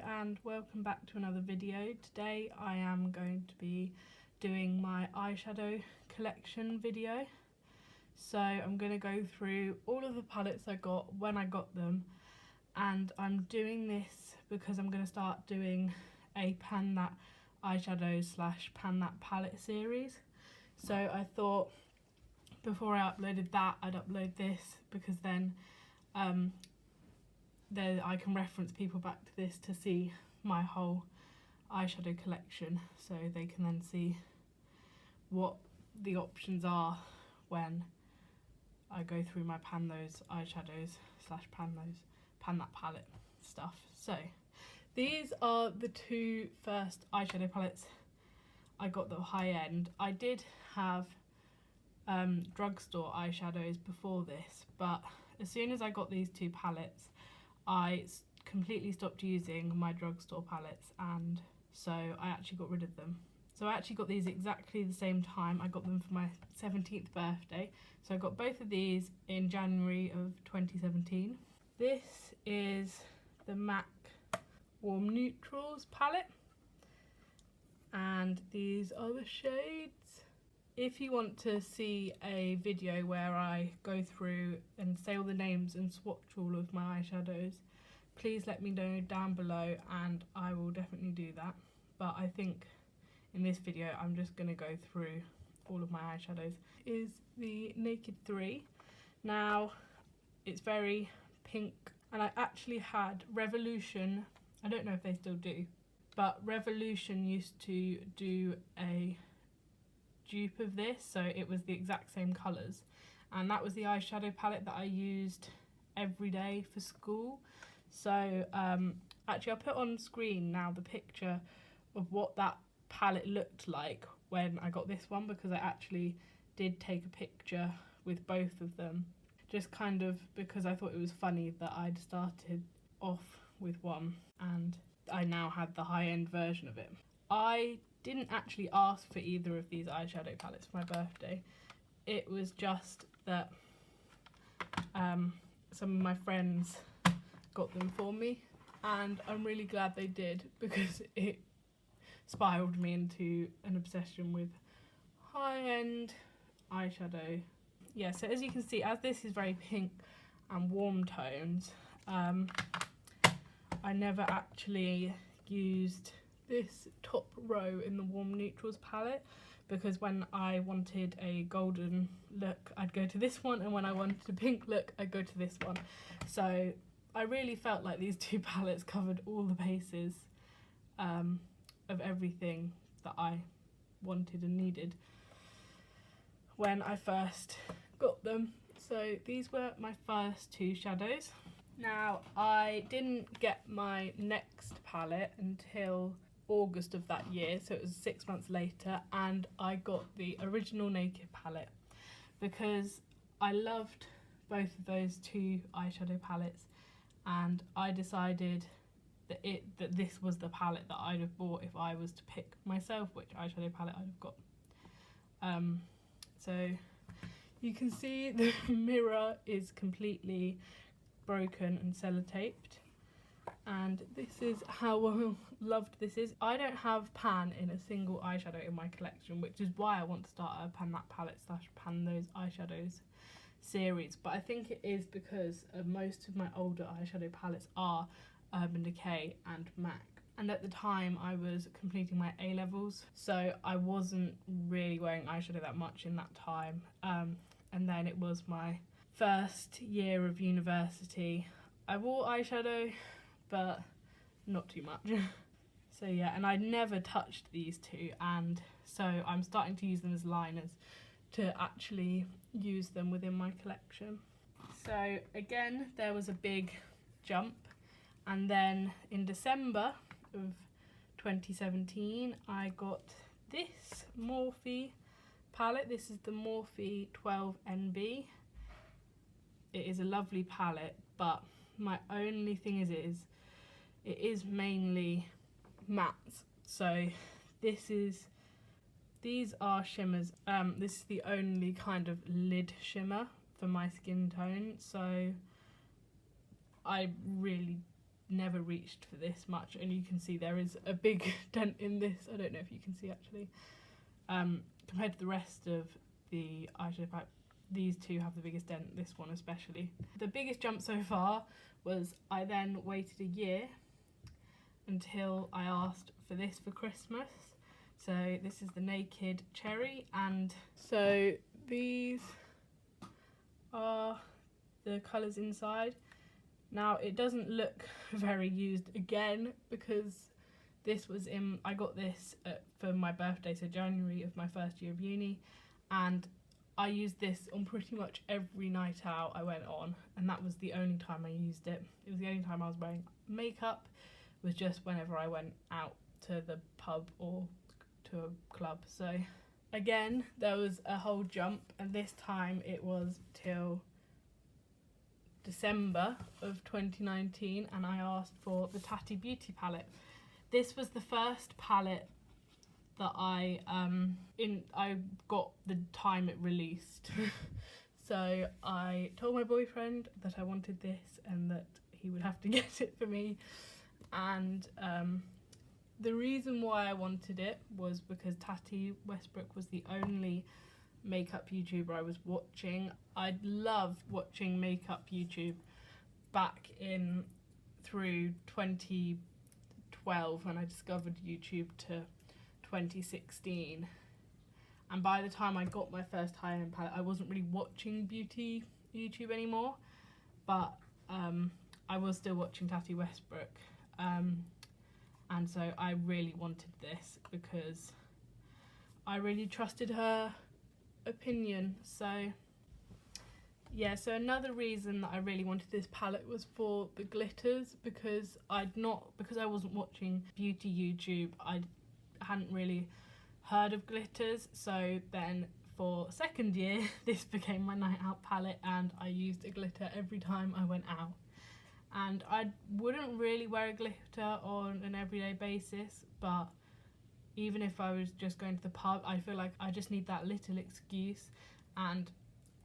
and welcome back to another video. Today I am going to be doing my eyeshadow collection video. So I'm going to go through all of the palettes I got when I got them, and I'm doing this because I'm going to start doing a Pan That eyeshadow / Pan That palette series. So I thought before I uploaded that, I'd upload this because then I can reference people back to this to see my whole eyeshadow collection, so they can then see what the options are when I go through my Pan Those eyeshadows / Pan That palette stuff. So these are the two first eyeshadow palettes I got that were high end. I did have drugstore eyeshadows before this, but as soon as I got these two palettes, I completely stopped using my drugstore palettes, and so I actually got rid of them. So I actually got these exactly the same time. I got them for my 17th birthday. So I got both of these in January of 2017. This is the MAC Warm Neutrals palette, and these are the shades. If you want to see a video where I go through and say all the names and swatch all of my eyeshadows, please let me know down below and I will definitely do that. But I think in this video I'm just going to go through all of my eyeshadows. Is the Naked 3. Now it's very pink, and I actually had Revolution, I don't know if they still do, but Revolution used to do a dupe of this, so it was the exact same colours, and that was the eyeshadow palette that I used every day for school. So actually I'll put on screen now the picture of what that palette looked like when I got this one, because I actually did take a picture with both of them, just kind of because I thought it was funny that I'd started off with one and I now had the high-end version of it. I didn't actually ask for either of these eyeshadow palettes for my birthday. It was just that some of my friends got them for me, and I'm really glad they did because it spiraled me into an obsession with high-end eyeshadow. Yeah, so as you can see, as this is very pink and warm tones, I never actually used this top row in the Warm Neutrals palette, because when I wanted a golden look I'd go to this one, and when I wanted a pink look I'd go to this one. So I really felt like these two palettes covered all the bases of everything that I wanted and needed when I first got them. So these were my first two shadows. Now I didn't get my next palette until August of that year, so it was 6 months later, and I got the original Naked palette because I loved both of those two eyeshadow palettes, and I decided that this was the palette that I'd have bought if I was to pick myself which eyeshadow palette I'd have got. So you can see the mirror is completely broken and sellotaped, and this is how well loved this is. I don't have pan in a single eyeshadow in my collection, which is why I want to start a Pan That palette / Pan Those eyeshadows series, but I think it is because most of my older eyeshadow palettes are Urban Decay and MAC, and at the time I was completing my A-levels, so I wasn't really wearing eyeshadow that much in that time, and then it was my first year of university. I wore eyeshadow, but not too much. So yeah, and I never touched these two, and so I'm starting to use them as liners to actually use them within my collection. So again, there was a big jump, and then in December of 2017 I got this Morphe palette. This is the Morphe 12NB. It is a lovely palette, but my only thing is it is mainly mattes. So these are shimmers. This is the only kind of lid shimmer for my skin tone, so I really never reached for this much, and you can see there is a big dent in this. I don't know if you can see actually. Compared to the rest of the eyeshadow palette, these two have the biggest dent, this one especially. The biggest jump so far was I then waited a year until I asked for this for Christmas. So this is the Naked Cherry, and so these are the colours inside. Now it doesn't look very used again because this was in, I got this for my birthday, so January of my first year of uni, and I used this on pretty much every night out I went on, and that was the only time I used it. It was the only time I was wearing makeup, was just whenever I went out to the pub or to a club. So again, there was a whole jump, and this time it was till December of 2019, and I asked for the Tati Beauty palette. This was the first palette that I got the time it released. So I told my boyfriend that I wanted this and that he would have to get it for me, and the reason why I wanted it was because Tati Westbrook was the only makeup YouTuber I was watching. I loved watching makeup YouTube back in through 2012 when I discovered YouTube to 2016, and by the time I got my first high-end palette I wasn't really watching beauty YouTube anymore, but I was still watching Tati Westbrook, and so I really wanted this because I really trusted her opinion. So yeah, so another reason that I really wanted this palette was for the glitters, because I wasn't watching beauty YouTube, I hadn't really heard of glitters. So then for second year this became my night out palette, and I used a glitter every time I went out. And I wouldn't really wear a glitter on an everyday basis, but even if I was just going to the pub, I feel like I just need that little excuse, and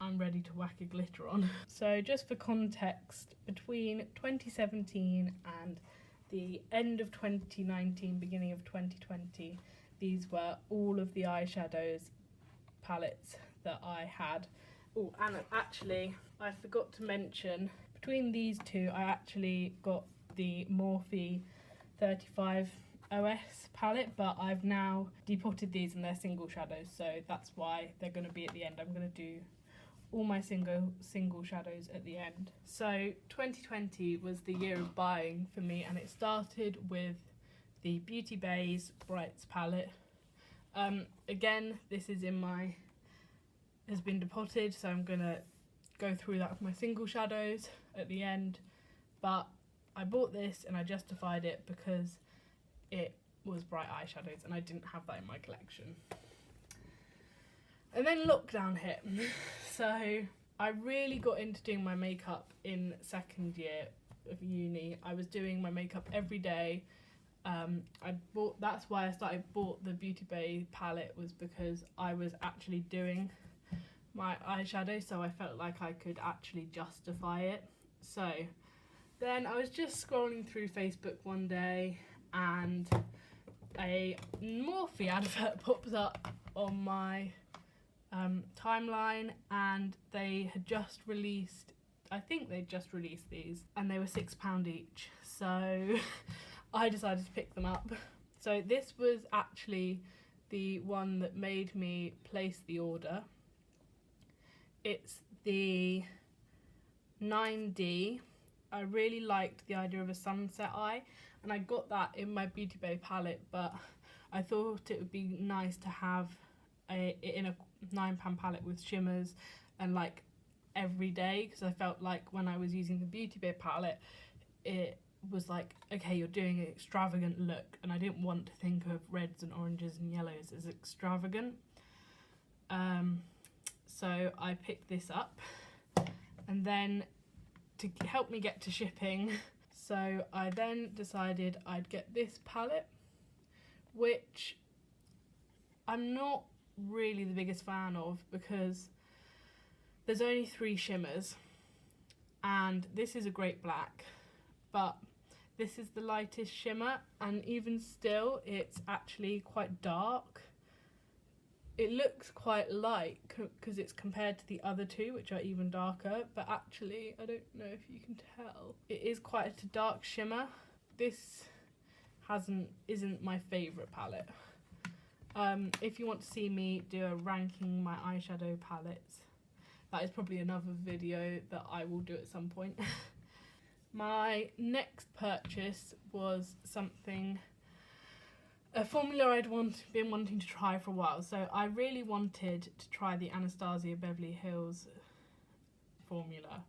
I'm ready to whack a glitter on. So just for context, between 2017 and the end of 2019, beginning of 2020, these were all of the eyeshadows palettes that I had. Oh, and actually, I forgot to mention, between these two, I actually got the Morphe 35 OS palette, but I've now depotted these and they're single shadows, so that's why they're going to be at the end. I'm going to do all my single shadows at the end. So 2020 was the year of buying for me, and it started with the Beauty Bay's Brights palette. Again, this is has been depotted, so I'm gonna go through that with my single shadows at the end, but I bought this and I justified it because it was bright eyeshadows and I didn't have that in my collection. And then lockdown hit, so I really got into doing my makeup in second year of uni. I was doing my makeup every day. That's why I bought the Beauty Bay palette, was because I was actually doing my eyeshadow, so I felt like I could actually justify it. So then I was just scrolling through Facebook one day and a Morphe advert pops up on my timeline, and they had just released, I think they'd just released these, and they were £6 each, so I decided to pick them up. So this was actually the one that made me place the order. It's the 9D. I really liked the idea of a sunset eye, and I got that in my Beauty Bay palette, but I thought it would be nice to have it in a £9 palette with shimmers and like every day, because I felt like when I was using the Beauty Bay palette it was like, okay, you're doing an extravagant look, and I didn't want to think of reds and oranges and yellows as extravagant. So I picked this up, and then to help me get to shipping, so I then decided I'd get this palette, which I'm not really the biggest fan of because there's only 3 shimmers, and this is a great black, but This is the lightest shimmer, and even still it's actually quite dark. It looks quite light because it's compared to the other two, which are even darker, but actually, I don't know if you can tell, it is quite a dark shimmer. This isn't my favourite palette. If you want to see me do a ranking my eyeshadow palettes, that is probably another video that I will do at some point. My next purchase was a formula I'd been wanting to try for a while. So I really wanted to try the Anastasia Beverly Hills formula.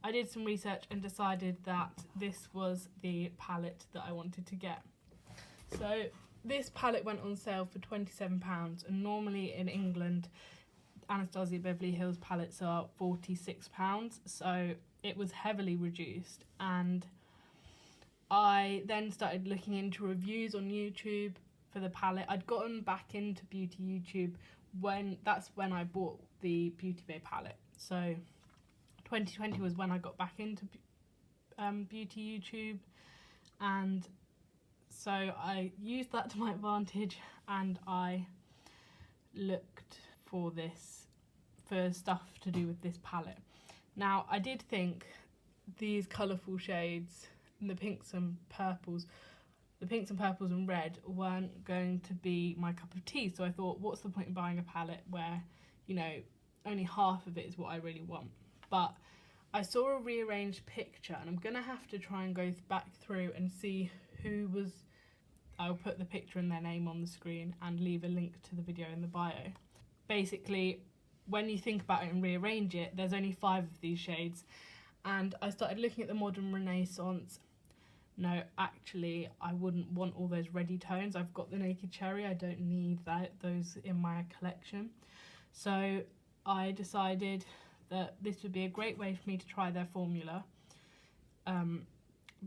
I did some research and decided that this was the palette that I wanted to get. So this palette went on sale for £27, and normally in England Anastasia Beverly Hills palettes are £46, so it was heavily reduced. And I then started looking into reviews on YouTube for the palette. I'd gotten back into beauty YouTube that's when I bought the Beauty Bay palette. So 2020 was when I got back into beauty YouTube, and so I used that to my advantage, and I looked for stuff to do with this palette. Now, I did think these colourful shades, the pinks and purples and red weren't going to be my cup of tea, so I thought, what's the point in buying a palette where, you know, only half of it is what I really want? But I saw a rearranged picture, and I'm going to have to try and go back through and see who was... I'll put the picture and their name on the screen and leave a link to the video in the bio. Basically, when you think about it and rearrange it, there's only 5 of these shades, and I started looking at the Modern Renaissance. No, actually, I wouldn't want all those reddy tones. I've got the Naked Cherry. I don't need those in my collection. So I decided that this would be a great way for me to try their formula,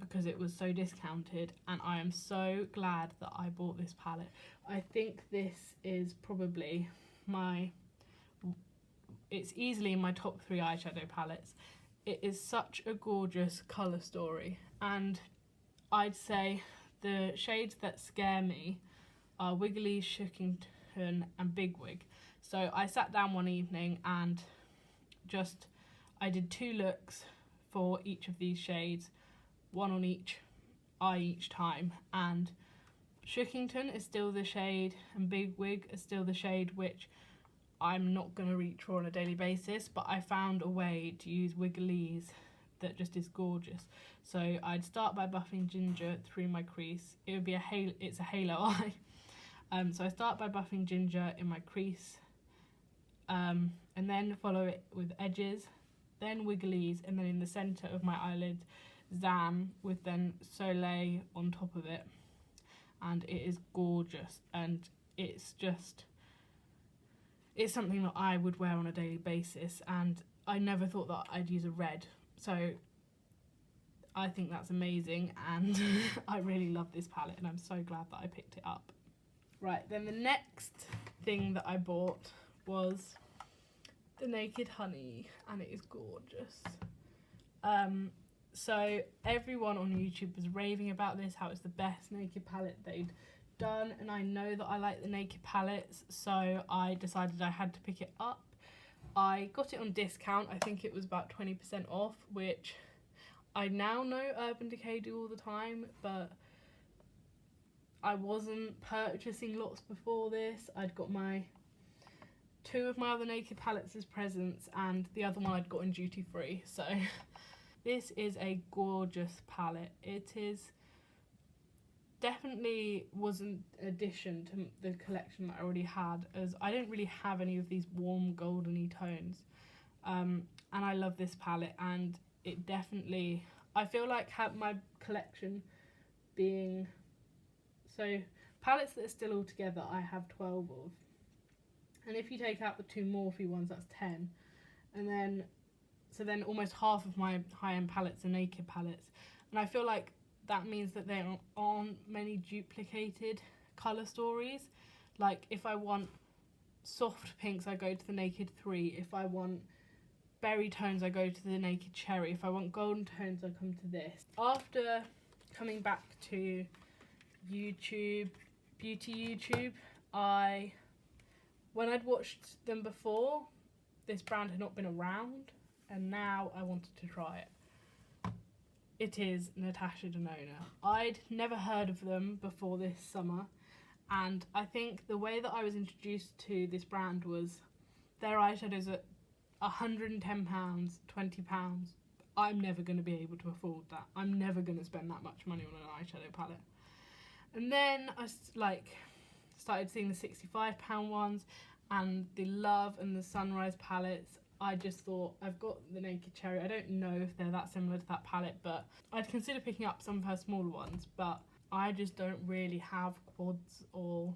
because it was so discounted, and I am so glad that I bought this palette. I think this is probably it's easily in my top 3 eyeshadow palettes. It is such a gorgeous colour story, and I'd say the shades that scare me are Wiggly, Shookington and Bigwig. So I sat down one evening and I did 2 looks for each of these shades, one on each eye each time, and Shookington is still the shade and Bigwig is still the shade which I'm not going to reach for on a daily basis, but I found a way to use Wiggly's that just is gorgeous. So I'd start by buffing Ginger through my crease. It's a halo eye. So I start by buffing Ginger in my crease, and then follow it with edges, then Wiggly's, and then in the centre of my eyelid, Zam, with then Soleil on top of it. And it is gorgeous, and it's something that I would wear on a daily basis, and I never thought that I'd use a red. So I think that's amazing, and I really love this palette, and I'm so glad that I picked it up. Right, then the next thing that I bought was the Naked Honey, and it is gorgeous. So everyone on YouTube was raving about this, how it's the best naked palette they'd done, and I know that I like the naked palettes, so I decided I had to pick it up. I got it on discount. I think it was about 20% off, which I now know Urban Decay do all the time, but I wasn't purchasing lots before this. I'd got 2 of my other naked palettes as presents, and the other one I'd got in duty free, so this is a gorgeous palette. It is definitely was an addition to the collection that I already had, as I didn't really have any of these warm goldeny tones, and I love this palette, and it definitely, I feel like my collection being, so palettes that are still all together I have 12 of, and if you take out the 2 Morphe ones, that's 10, and then then almost half of my high-end palettes are naked palettes, and I feel like that means that there aren't many duplicated colour stories. Like, if I want soft pinks, I go to the Naked 3. If I want berry tones, I go to the Naked Cherry. If I want golden tones, I come to this. After coming back to YouTube, beauty YouTube, when I'd watched them before, this brand had not been around, and now I wanted to try it. It is Natasha Denona. I'd never heard of them before this summer, and I think the way that I was introduced to this brand was their eyeshadows at £110, £20. I'm never going to be able to afford that. I'm never going to spend that much money on an eyeshadow palette. And then I started seeing the £65 ones and the Love and the Sunrise palettes. I just thought, I've got the Naked Cherry. I don't know if they're that similar to that palette, but I'd consider picking up some of her smaller ones, but I just don't really have quads, or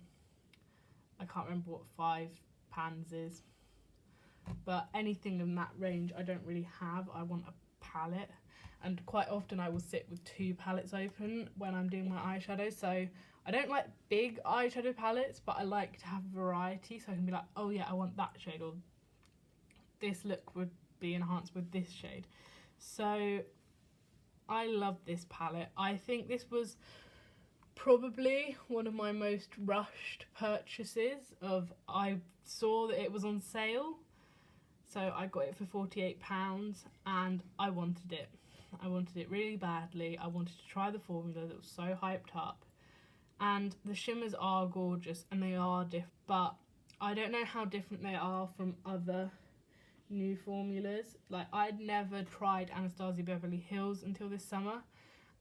I can't remember what 5 pans is. But anything in that range I don't really have. I want a palette, and quite often I will sit with 2 palettes open when I'm doing my eyeshadow. So I don't like big eyeshadow palettes, but I like to have variety, so I can be like, oh yeah, I want that shade, or this look would be enhanced with this shade. So I love this palette. I think this was probably one of my most rushed purchases. I saw that it was on sale, so I got it for £48 and I wanted it. I wanted it really badly. I wanted to try the formula that was so hyped up. And the shimmers are gorgeous and they are different, but I don't know how different they are from other new formulas. Like, I'd never tried Anastasia Beverly Hills until this summer,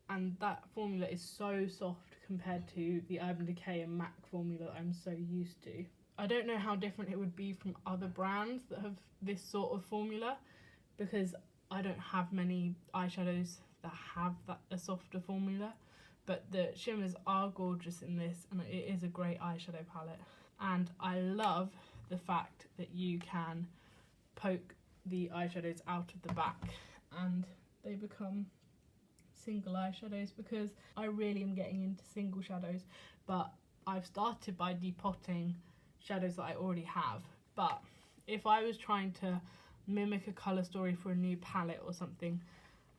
and that formula is so soft compared to the Urban Decay and MAC formula that I'm so used to. I don't know how different it would be from other brands that have this sort of formula, because I don't have many eyeshadows that have a softer formula, but the shimmers are gorgeous in this, and it is a great eyeshadow palette. And I love the fact that you can poke the eyeshadows out of the back and they become single eyeshadows, because I really am getting into single shadows, but I've started by depotting shadows that I already have. But if I was trying to mimic a colour story for a new palette or something,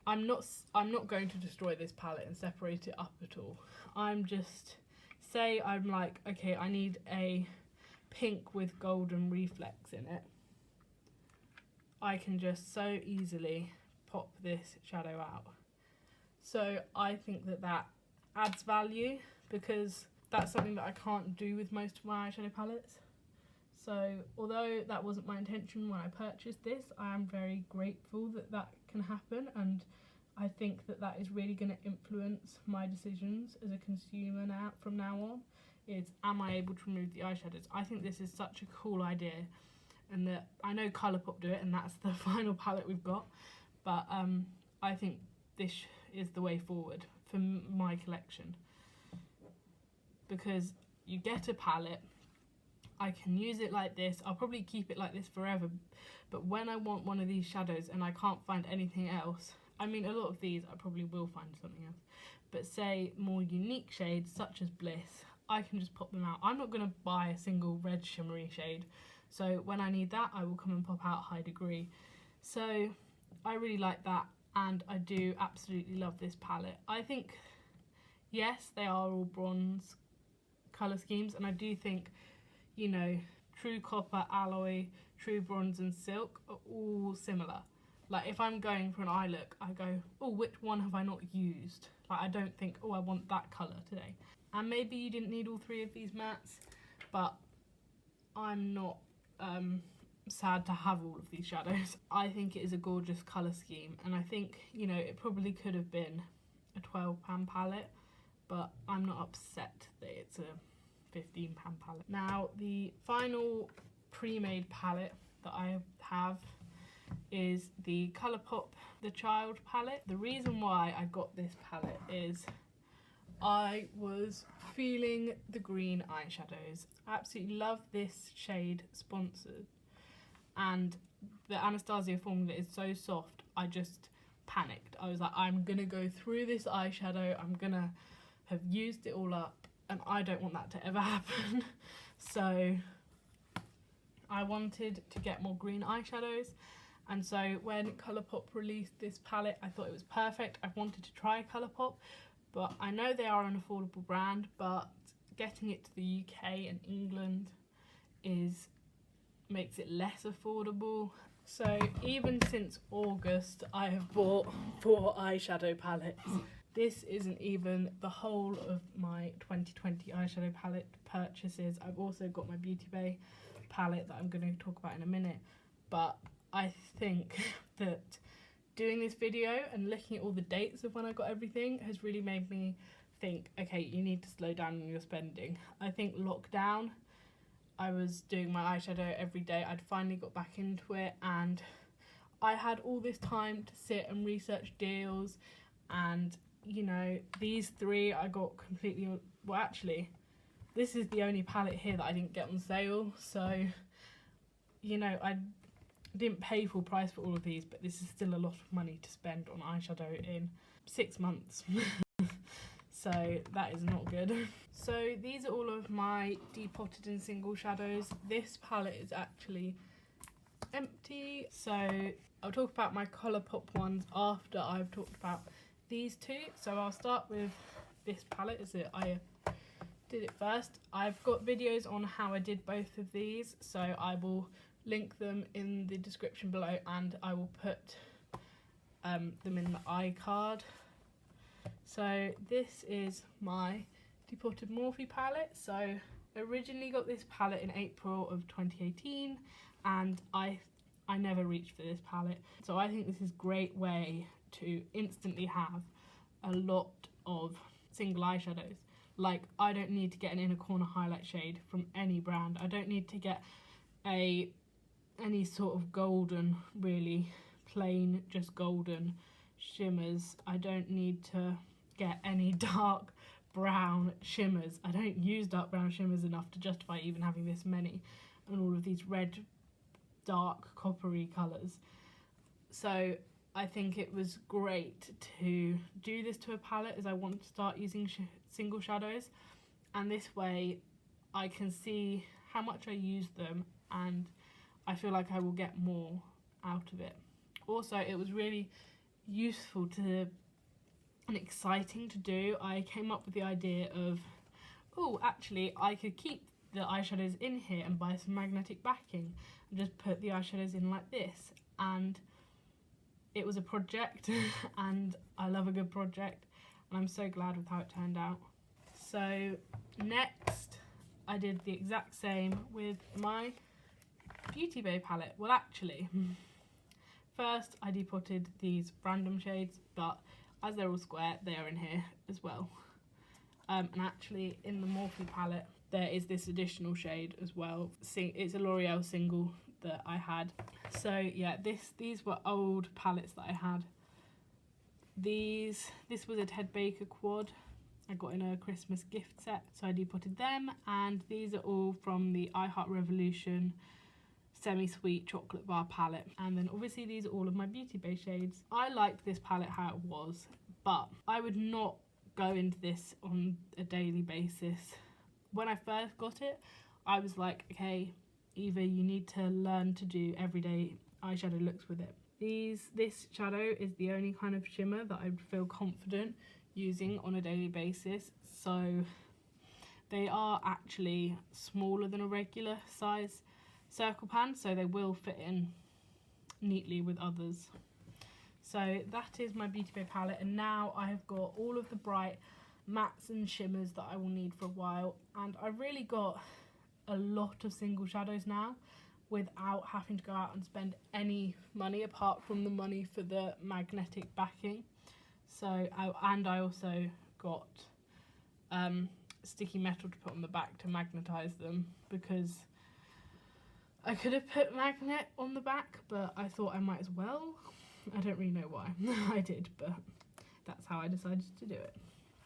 I'm not going to destroy this palette and separate it up at all. I'm like, okay, I need a pink with golden reflex in it. I can just so easily pop this shadow out. So I think that adds value, because that's something that I can't do with most of my eyeshadow palettes. So although that wasn't my intention when I purchased this, I am very grateful that can happen, and I think that is really going to influence my decisions as a consumer from now on, is am I able to remove the eyeshadows. I think this is such a cool idea, and that I know Colourpop do it, and that's the final palette we've got, but I think this is the way forward for my collection, because you get a palette, I can use it like this, I'll probably keep it like this forever, but when I want one of these shadows and I can't find anything else, I mean, a lot of these I probably will find something else, but say more unique shades such as Bliss, I can just pop them out. I'm not going to buy a single red shimmery shade, so when I need that I will come and pop out High Degree. So I really like that, and I do absolutely love this palette. I think, yes, they are all bronze colour schemes, and I do think, you know, True Copper, Alloy, True Bronze and Silk are all similar. Like, if I'm going for an eye look, I go, oh, which one have I not used? Like, I don't think, oh, I want that colour today. And maybe you didn't need all 3 of these mattes, but I'm not sad to have all of these shadows. I think it is a gorgeous colour scheme, and I think, you know, it probably could have been a £12 palette, but I'm not upset that it's a £15 palette. Now, the final pre-made palette that I have is the Colourpop The Child palette. The reason why I got this palette is I was feeling the green eyeshadows. I absolutely love this shade, Sponsored, and the Anastasia formula is so soft, I just panicked. I was like, I'm gonna go through this eyeshadow, I'm gonna have used it all up, and I don't want that to ever happen. So I wanted to get more green eyeshadows, and so when Colourpop released this palette, I thought it was perfect. I wanted to try Colourpop, but I know they are an affordable brand, but getting it to the UK and England makes it less affordable. So even since August, I have bought 4 eyeshadow palettes. This isn't even the whole of my 2020 eyeshadow palette purchases. I've also got my Beauty Bay palette that I'm going to talk about in a minute. But I think that doing this video and looking at all the dates of when I got everything has really made me think, okay, you need to slow down on your spending. I think lockdown, I was doing my eyeshadow every day. I'd finally got back into it, and I had all this time to sit and research deals. And you know, these 3 I got completely, well actually this is the only palette here that I didn't get on sale, so you know, I didn't pay full price for all of these, but this is still a lot of money to spend on eyeshadow in 6 months. So that is not good. So these are all of my depotted and single shadows. This palette is actually empty, so I'll talk about my Colourpop ones after I've talked about these 2. So I'll start with this palette, I did it first. I've got videos on how I did both of these, so I will link them in the description below, and I will put them in the iCard. So this is my depotted Morphe palette. So I originally got this palette in April of 2018, and I never reached for this palette. So I think this is a great way to instantly have a lot of single eyeshadows. Like, I don't need to get an inner corner highlight shade from any brand. I don't need to get any sort of golden, really plain, just golden shimmers. I don't need to get any dark brown shimmers. I don't use dark brown shimmers enough to justify even having this many, and all of these red, dark, coppery colours. So I think it was great to do this to a palette, as I want to start using single shadows, and this way I can see how much I use them, and I feel like I will get more out of it. Also, it was really useful and exciting to do. I came up with the idea of, oh, actually I could keep the eyeshadows in here and buy some magnetic backing and just put the eyeshadows in like this. And it was a project and I love a good project, and I'm so glad with how it turned out. So next I did the exact same with my Beauty Bay palette. Well, actually, first I depotted these random shades, but as they're all square, they are in here as well. And actually in the Morphe palette there is this additional shade as well. It's a L'Oreal single that I had. So yeah, these were old palettes that I had. This was a Ted Baker quad I got in a Christmas gift set, so I depotted them. And these are all from the I Heart Revolution semi-sweet chocolate bar palette. And then obviously these are all of my Beauty Bay shades. I liked this palette how it was, but I would not go into this on a daily basis. When I first got it, I was like, okay, either you need to learn to do everyday eyeshadow looks with it. This shadow is the only kind of shimmer that I would feel confident using on a daily basis. So they are actually smaller than a regular size circle pan, so they will fit in neatly with others. So that is my Beauty Bay palette, and now I have got all of the bright mattes and shimmers that I will need for a while, and I've really got a lot of single shadows now without having to go out and spend any money apart from the money for the magnetic backing. So I also got sticky metal to put on the back to magnetize them, because I could have put magnet on the back, but I thought I might as well. I don't really know why I did, but that's how I decided to do it.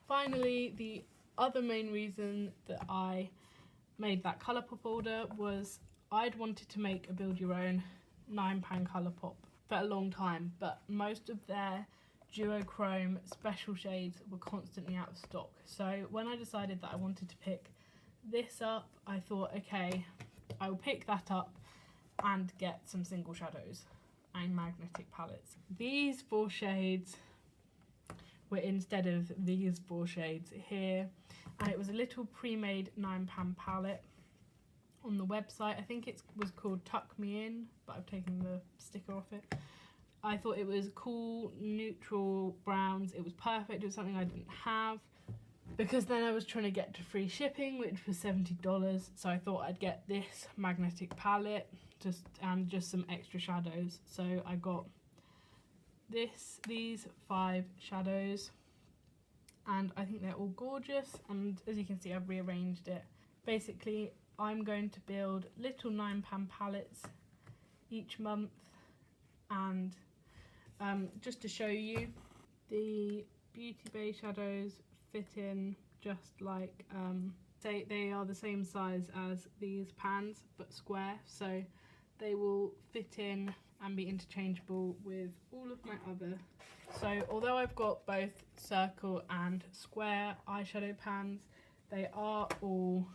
Finally, the other main reason that I made that Colourpop order was I'd wanted to make a build your own 9-pan Colourpop for a long time, but most of their duochrome special shades were constantly out of stock. So when I decided that I wanted to pick this up, I thought, okay, I will pick that up and get some single shadows and magnetic palettes. These 4 shades were instead of these 4 shades here. And it was a little pre-made £9 palette on the website. I think it was called Tuck Me In, but I've taken the sticker off it. I thought it was cool, neutral browns. It was perfect. It was something I didn't have, because then I was trying to get to free shipping, which was $70. So I thought I'd get this magnetic palette and just some extra shadows. So I got these 5 shadows, and I think they're all gorgeous. And as you can see, I've rearranged it. Basically, I'm going to build little £9 palettes each month, and just to show you, the Beauty Bay shadows fit in just like, they are the same size as these pans but square, so they will fit in and be interchangeable with all of my other. So although I've got both circle and square eyeshadow pans, they are all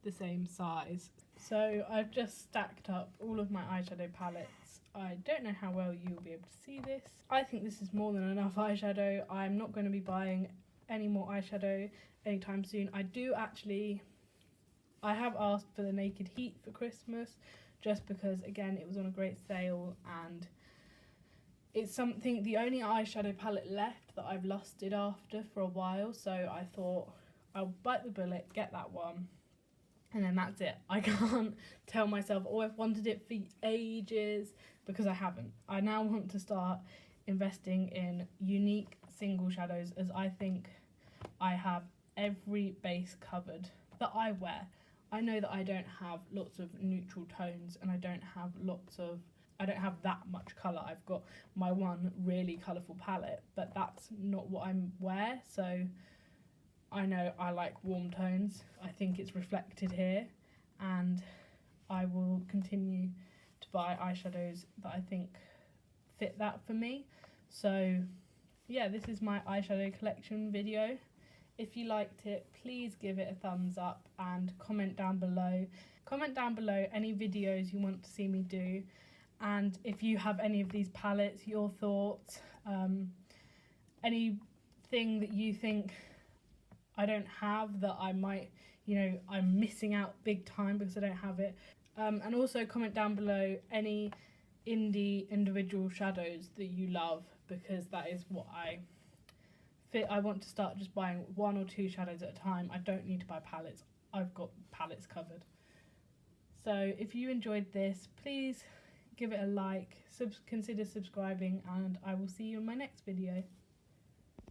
the same size. So I've just stacked up all of my eyeshadow palettes. I don't know how well you'll be able to see this. I think this is more than enough eyeshadow. I'm not going to be buying any more eyeshadow anytime soon. I have asked for the Naked Heat for Christmas, just because, again, it was on a great sale, and it's the only eyeshadow palette left that I've lusted after for a while, so I thought I'll bite the bullet, get that one, and then that's it. I can't tell myself, oh, I've wanted it for ages, because I haven't. I now want to start investing in unique single shadows, as I think I have every base covered that I wear. I know that I don't have lots of neutral tones, and I don't have that much colour. I've got my one really colourful palette, but that's not what I wear, so I know I like warm tones. I think it's reflected here, and I will continue to buy eyeshadows that I think fit that for me. So yeah, this is my eyeshadow collection video. If you liked it, please give it a thumbs up and comment down below. Comment down below any videos you want to see me do, and if you have any of these palettes, your thoughts, anything that you think I don't have that I might, I'm missing out big time because I don't have it. And also comment down below any indie individual shadows that you love, because that is what I want to start just buying 1 or 2 shadows at a time. I don't need to buy palettes. I've got palettes covered. So if you enjoyed this, please give it a like, consider subscribing, and I will see you in my next video.